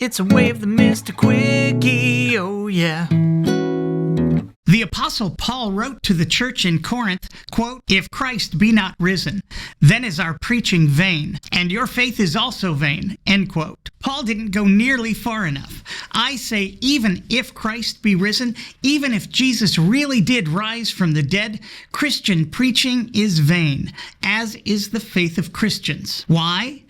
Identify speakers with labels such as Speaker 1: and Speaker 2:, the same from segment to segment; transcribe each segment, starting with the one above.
Speaker 1: It's a way of the Mr. Quickie, oh yeah. The Apostle Paul wrote to the church in Corinth, quote, "If Christ be not risen, then is our preaching vain, and your faith is also vain," end quote. Paul didn't go nearly far enough. I say even if Christ be risen, even if Jesus really did rise from the dead, Christian preaching is vain, as is the faith of Christians. Why?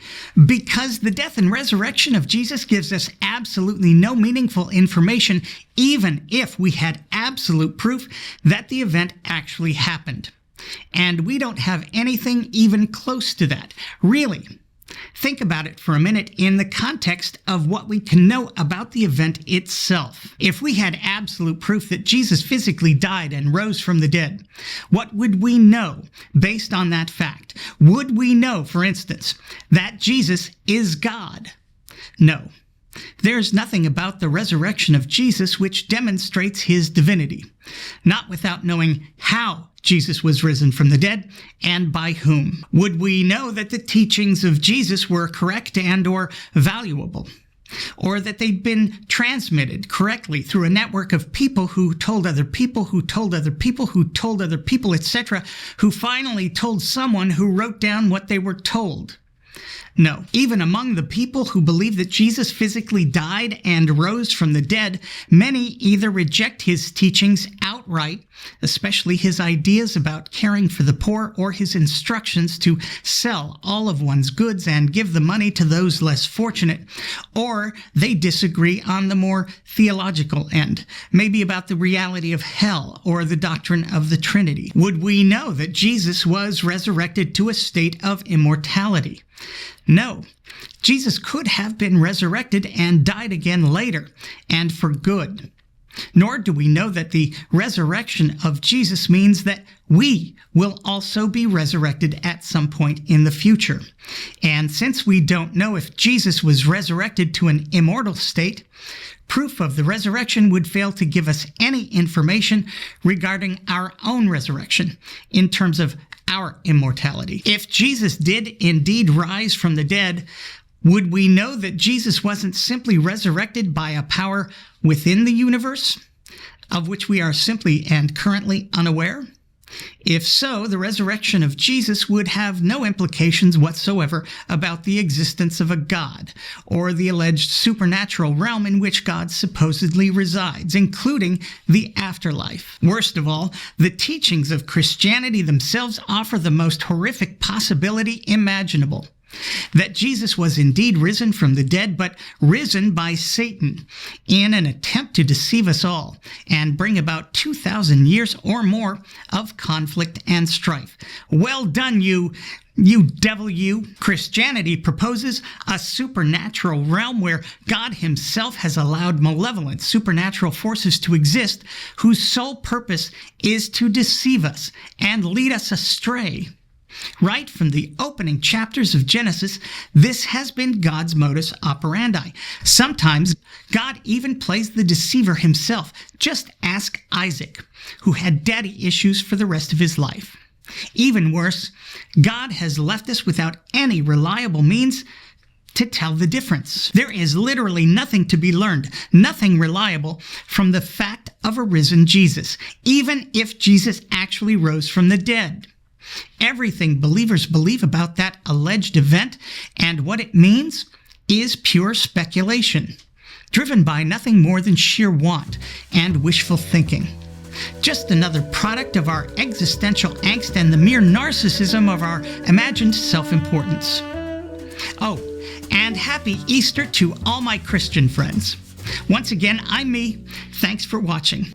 Speaker 1: Because the death and resurrection of Jesus gives us absolutely no meaningful information, even if we had absolute proof that the event actually happened. And we don't have anything even close to that, really. Think about it for a minute in the context of what we can know about the event itself. If we had absolute proof that Jesus physically died and rose from the dead, what would we know based on that fact? Would we know, for instance, that Jesus is God? No. There's nothing about the resurrection of Jesus which demonstrates his divinity, not without knowing how Jesus was risen from the dead and by whom. Would we know that the teachings of Jesus were correct and or valuable, or that they'd been transmitted correctly through a network of people who told other people, who told other people, who told other people, etc., who finally told someone who wrote down what they were told? No. Even among the people who believe that Jesus physically died and rose from the dead, many either reject his teachings outright, especially his ideas about caring for the poor, or his instructions to sell all of one's goods and give the money to those less fortunate, or they disagree on the more theological end, maybe about the reality of hell or the doctrine of the Trinity. Would we know that Jesus was resurrected to a state of immortality? No. Jesus could have been resurrected and died again later, and for good. Nor do we know that the resurrection of Jesus means that we will also be resurrected at some point in the future. And since we don't know if Jesus was resurrected to an immortal state, proof of the resurrection would fail to give us any information regarding our own resurrection in terms of our immortality. If Jesus did indeed rise from the dead, would we know that Jesus wasn't simply resurrected by a power within the universe, of which we are simply and currently unaware? If so, the resurrection of Jesus would have no implications whatsoever about the existence of a God, or the alleged supernatural realm in which God supposedly resides, including the afterlife. Worst of all, the teachings of Christianity themselves offer the most horrific possibility imaginable. That Jesus was indeed risen from the dead, but risen by Satan in an attempt to deceive us all and bring about 2,000 years or more of conflict and strife. Well done, you devil, you. Christianity proposes a supernatural realm where God himself has allowed malevolent supernatural forces to exist, whose sole purpose is to deceive us and lead us astray. Right from the opening chapters of Genesis, this has been God's modus operandi. Sometimes God even plays the deceiver himself. Just ask Isaac, who had daddy issues for the rest of his life. Even worse, God has left us without any reliable means to tell the difference. There is literally nothing to be learned, nothing reliable from the fact of a risen Jesus, even if Jesus actually rose from the dead. Everything believers believe about that alleged event and what it means is pure speculation, driven by nothing more than sheer want and wishful thinking. Just another product of our existential angst and the mere narcissism of our imagined self-importance. Oh, and happy Easter to all my Christian friends. Once again, I'm me. Thanks for watching.